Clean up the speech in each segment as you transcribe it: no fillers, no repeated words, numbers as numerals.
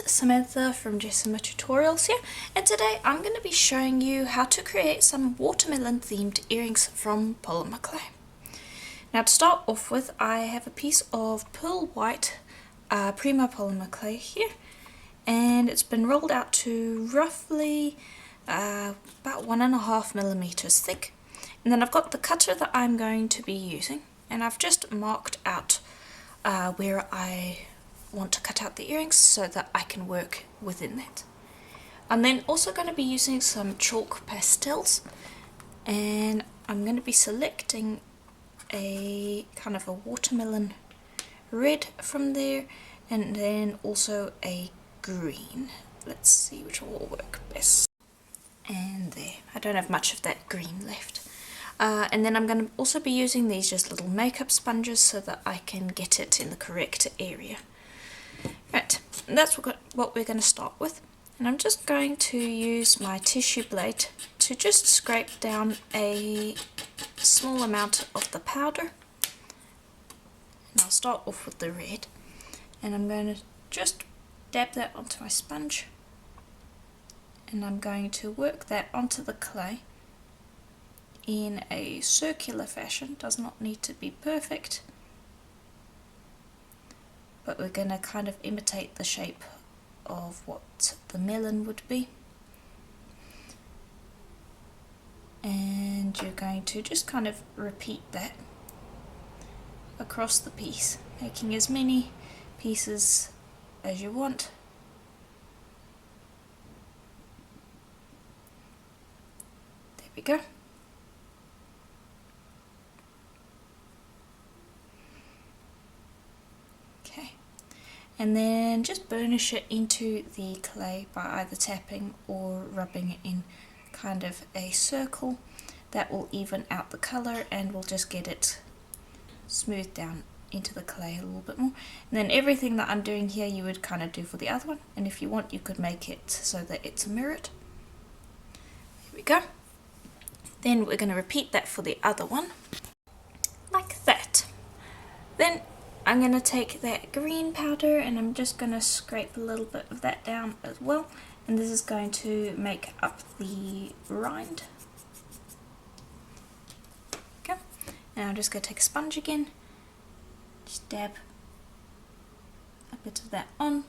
it's Samantha from Jessima Tutorials here, and today I'm going to be showing you how to create some watermelon themed earrings from polymer clay. Now to start off with, I have a piece of pearl white Prima polymer clay here, and it's been rolled out to roughly about 1.5 millimeters thick. And then I've got the cutter that I'm going to be using, and I've just marked out where I want to cut out the earrings so that I can work within that. I'm then also going to be using some chalk pastels, and I'm going to be selecting a kind of a watermelon red from there, and then also a green. Let's see which one will work best. And there, I don't have much of that green left. And then I'm going to also be using these just little makeup sponges so that I can get it in the correct area. Right, and that's what we're going to start with. And I'm just going to use my tissue blade to just scrape down a small amount of the powder. And I'll start off with the red. And I'm going to just dab that onto my sponge. And I'm going to work that onto the clay in a circular fashion. Does not need to be perfect, but we're going to kind of imitate the shape of what the melon would be. And you're going to just kind of repeat that across the piece, making as many pieces as you want. There we go. And then just burnish it into the clay by either tapping or rubbing it in kind of a circle. That will even out the colour and will just get it smoothed down into the clay a little bit more. And then everything that I'm doing here you would kind of do for the other one, and if you want you could make it so that it's mirrored. There we go. Then we're going to repeat that for the other one, like that. Then I'm going to take that green powder and I'm just going to scrape a little bit of that down as well, and this is going to make up the rind. Okay, and I'm just going to take a sponge again, just dab a bit of that on,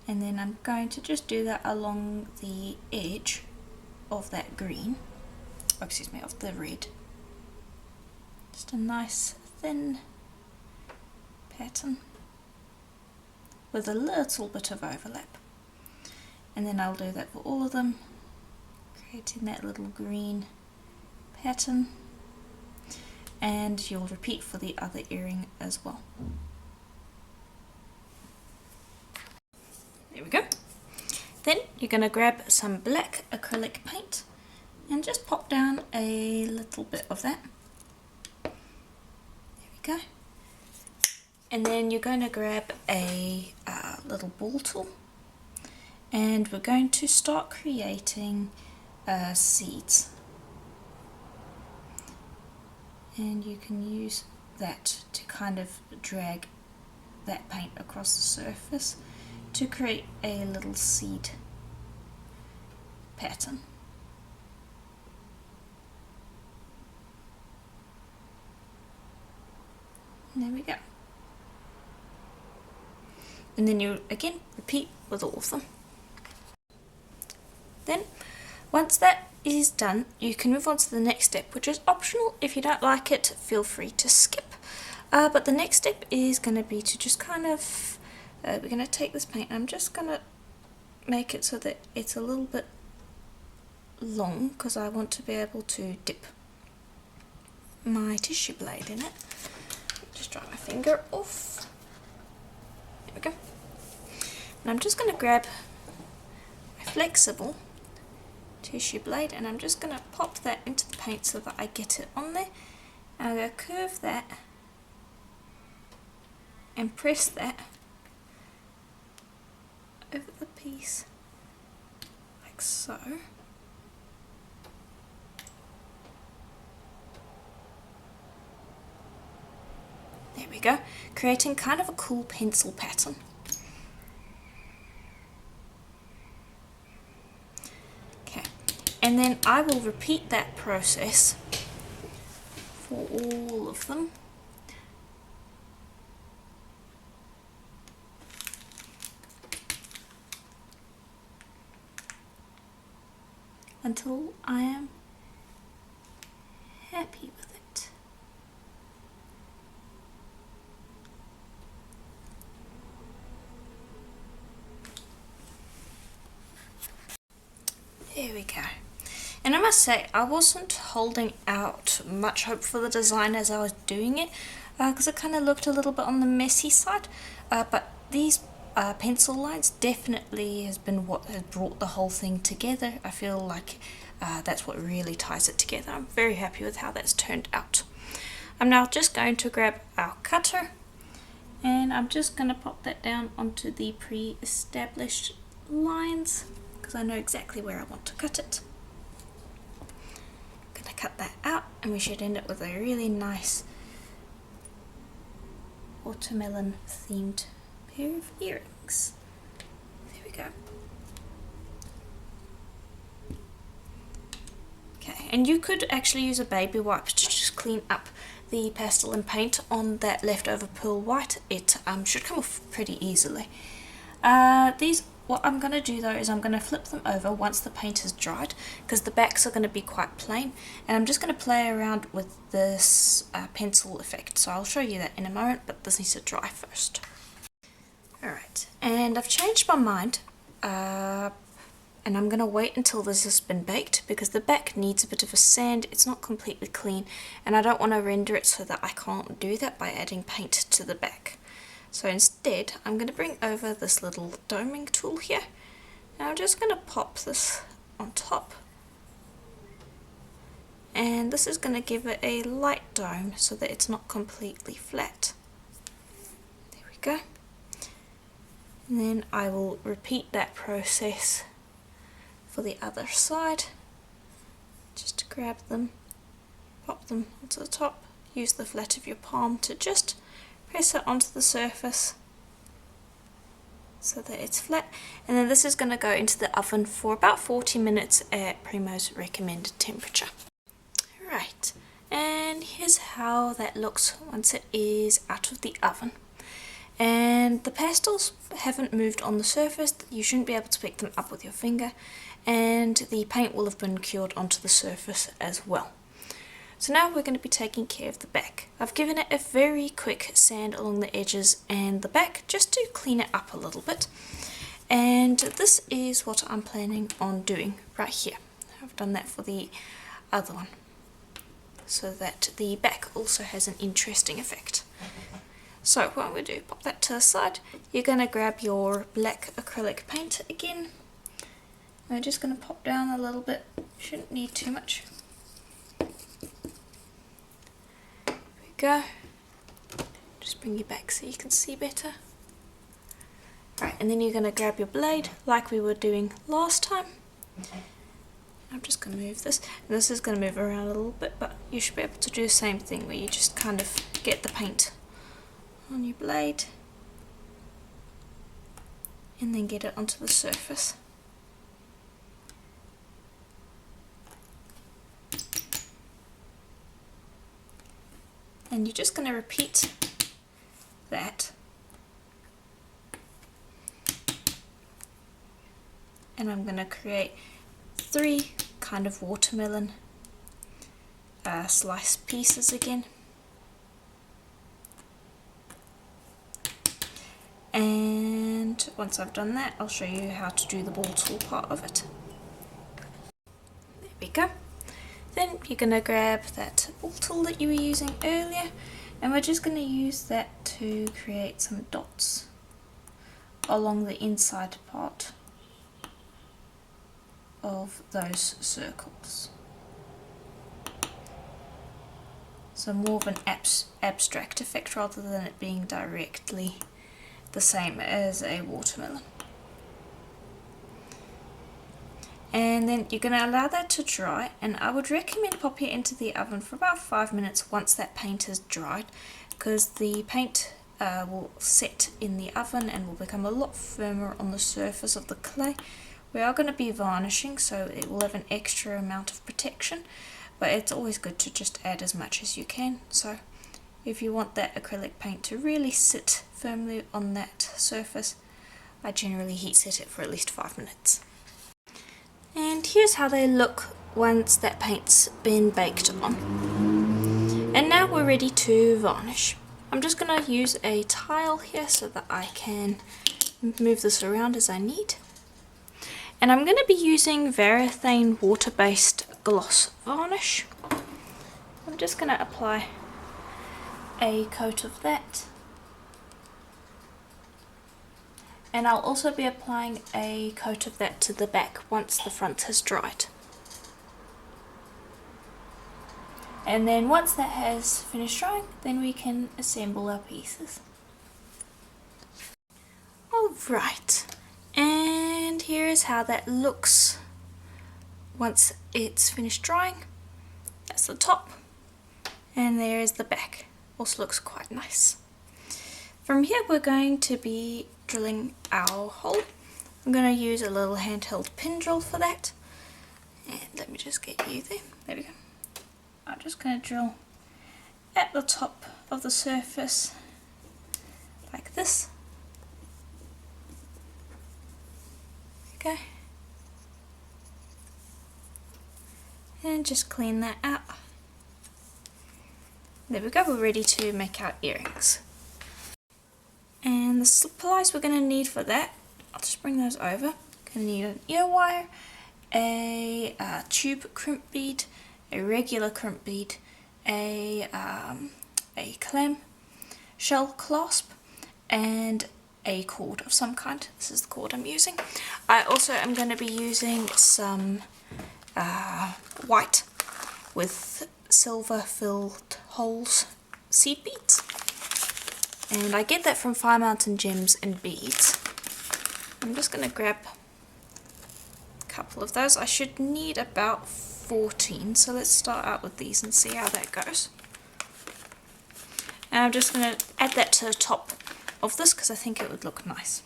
and then I'm going to just do that along the edge of that green, oh, excuse me, of the red. Just a nice thin pattern with a little bit of overlap, and then I'll do that for all of them, creating that little green pattern, and you'll repeat for the other earring as well. There we go. Then you're going to grab some black acrylic paint and just pop down a little bit of that. There we go. And then you're going to grab a little ball tool, and we're going to start creating seeds. And you can use that to kind of drag that paint across the surface to create a little seed pattern. And there we go. And then you again repeat with all of them. Then once that is done, you can move on to the next step, which is optional. If you don't like it, feel free to skip. But the next step is going to be to just kind of we're going to take this paint and I'm just going to make it so that it's a little bit long, because I want to be able to dip my tissue blade in it. Just dry my finger off. There we go. And I'm just going to grab my flexible tissue blade and I'm just going to pop that into the paint so that I get it on there. And I'm going to curve that and press that over the piece like so. There we go, creating kind of a cool pencil pattern. And then I will repeat that process for all of them. Until I am happy with it. There we go. And I must say, I wasn't holding out much hope for the design as I was doing it, because it kind of looked a little bit on the messy side, but these pencil lines definitely has been what has brought the whole thing together. I feel like that's what really ties it together. I'm very happy with how that's turned out. I'm now just going to grab our cutter, and I'm just going to pop that down onto the pre-established lines, because I know exactly where I want to cut it. I'm going to cut that out, and we should end up with a really nice watermelon themed pair of earrings. There we go. Okay, and you could actually use a baby wipe to just clean up the pastel and paint on that leftover pearl white. It should come off pretty easily. What I'm going to do though is I'm going to flip them over once the paint has dried, because the backs are going to be quite plain, and I'm just going to play around with this pencil effect. So I'll show you that in a moment, but this needs to dry first. Alright, and I've changed my mind, and I'm going to wait until this has been baked, because the back needs a bit of a sand. It's not completely clean, and I don't want to render it so that I can't do that by adding paint to the back. So instead, I'm going to bring over this little doming tool here. Now I'm just going to pop this on top, and this is going to give it a light dome so that it's not completely flat. There we go. And then I will repeat that process for the other side. Just grab them, pop them onto the top, use the flat of your palm to just press it onto the surface so that it's flat, and then this is going to go into the oven for about 40 minutes at Primo's recommended temperature. Right, and here's how that looks once it is out of the oven. And the pastels haven't moved on the surface. You shouldn't be able to pick them up with your finger, and the paint will have been cured onto the surface as well. So now we're going to be taking care of the back. I've given it a very quick sand along the edges and the back just to clean it up a little bit. And this is what I'm planning on doing right here. I've done that for the other one, so that the back also has an interesting effect. So what I'm going to do, pop that to the side. You're going to grab your black acrylic paint again. I'm just going to pop down a little bit, shouldn't need too much. Go. Just bring you back so you can see better. Right, and then you're going to grab your blade like we were doing last time. I'm just going to move this, and this is going to move around a little bit, but you should be able to do the same thing where you just kind of get the paint on your blade and then get it onto the surface. And you're just going to repeat that. And I'm going to create 3 kind of watermelon slice pieces again. And once I've done that, I'll show you how to do the ball tool part of it. There we go. Then you're going to grab that ball tool that you were using earlier, and we're just going to use that to create some dots along the inside part of those circles. So more of an abstract effect rather than it being directly the same as a watermelon. And then you're going to allow that to dry, and I would recommend popping it into the oven for about 5 minutes once that paint has dried, because the paint will set in the oven and will become a lot firmer on the surface of the clay We are going to be varnishing, so it will have an extra amount of protection, but it's always good to just add as much as you can. So if you want that acrylic paint to really sit firmly on that surface, I generally heat set it for at least 5 minutes. And here's how they look once that paint's been baked on. And now we're ready to varnish. I'm just going to use a tile here so that I can move this around as I need. And I'm going to be using Varithane water-based gloss varnish. I'm just going to apply a coat of that. And I'll also be applying a coat of that to the back once the front has dried. And then once that has finished drying, then we can assemble our pieces. Alright, and here is how that looks once it's finished drying. That's the top, and there is the back. Also looks quite nice. From here we're going to be drilling our hole. I'm going to use a little handheld pin drill for that. And let me just get you there. There we go. I'm just going to drill at the top of the surface like this. Okay. And just clean that out. There we go, we're ready to make our earrings. And the supplies we're going to need for that, I'll just bring those over. Going to need an ear wire, a tube crimp bead, a regular crimp bead, a clam shell clasp, and a cord of some kind. This is the cord I'm using. I also am going to be using some white with silver filled holes seed beads. And I get that from Fire Mountain Gems and Beads. I'm just going to grab a couple of those. I should need about 14, so let's start out with these and see how that goes. And I'm just going to add that to the top of this because I think it would look nice.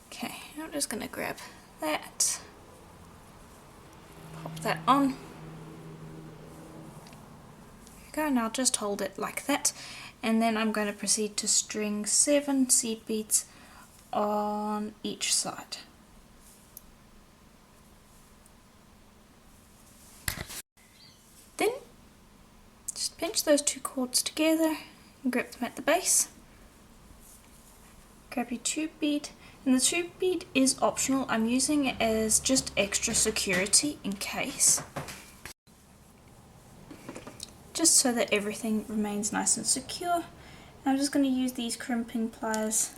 Okay, I'm just going to grab that, pop that on. There you go, now just hold it like that. And then I'm going to proceed to string 7 seed beads on each side. Then just pinch those 2 cords together and grip them at the base. Grab your tube bead, and the tube bead is optional. I'm using it as just extra security in case. Just so that everything remains nice and secure. And I'm just going to use these crimping pliers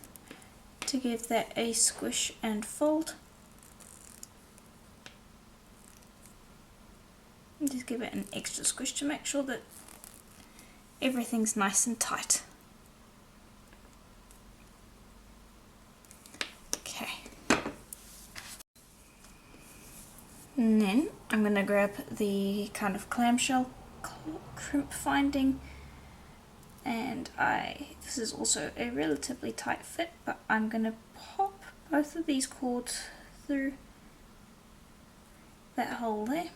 to give that a squish and fold. And just give it an extra squish to make sure that everything's nice and tight. Okay. And then I'm going to grab the kind of clamshell crimp finding, and this is also a relatively tight fit, but I'm going to pop both of these cords through that hole there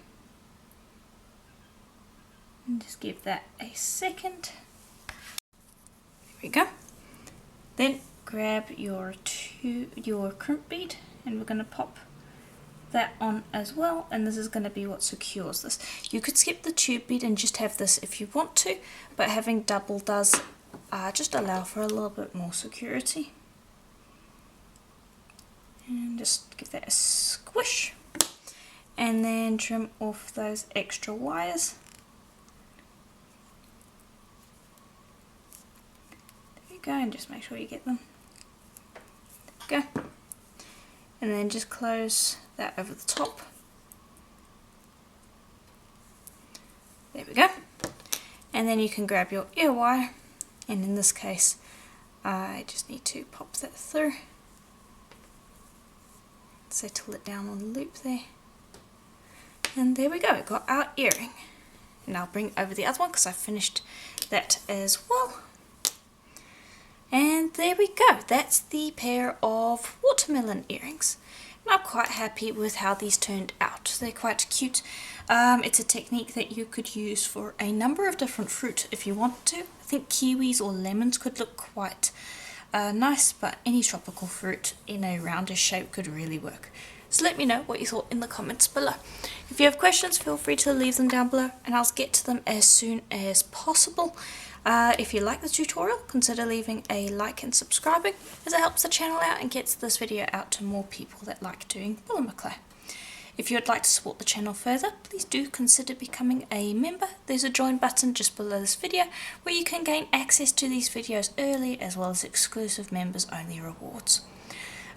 and just give that a second. There we go. Then grab your crimp bead, and we're going to pop that on as well, and this is going to be what secures this. You could skip the tube bead and just have this if you want to, but having double does just allow for a little bit more security. And just give that a squish, and then trim off those extra wires. There you go, and just make sure you get them. There you go. And then just close that over the top. There we go. And then you can grab your ear wire, and in this case I just need to pop that through. Settle it down on the loop there. And there we go, we've got our earring. And I'll bring over the other one because I finished that as well. And there we go, that's the pair of watermelon earrings. I'm quite happy with how these turned out. They're quite cute. It's a technique that you could use for a number of different fruit if you want to. I think kiwis or lemons could look quite nice, but any tropical fruit in a roundish shape could really work. So let me know what you thought in the comments below. If you have questions, feel free to leave them down below and I'll get to them as soon as possible. If you like the tutorial, consider leaving a like and subscribing, as it helps the channel out and gets this video out to more people that like doing polymer clay. If you would like to support the channel further, please do consider becoming a member. There's a join button just below this video where you can gain access to these videos early as well as exclusive members only rewards.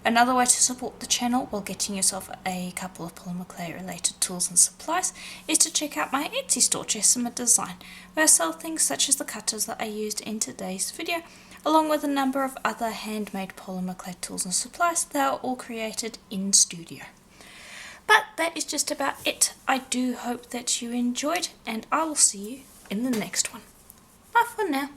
Another way to support the channel while getting yourself a couple of polymer clay related tools and supplies is to check out my Etsy store, Jessima Design, where I sell things such as the cutters that I used in today's video, along with a number of other handmade polymer clay tools and supplies that are all created in studio. But that is just about it. I do hope that you enjoyed, and I will see you in the next one. Bye for now.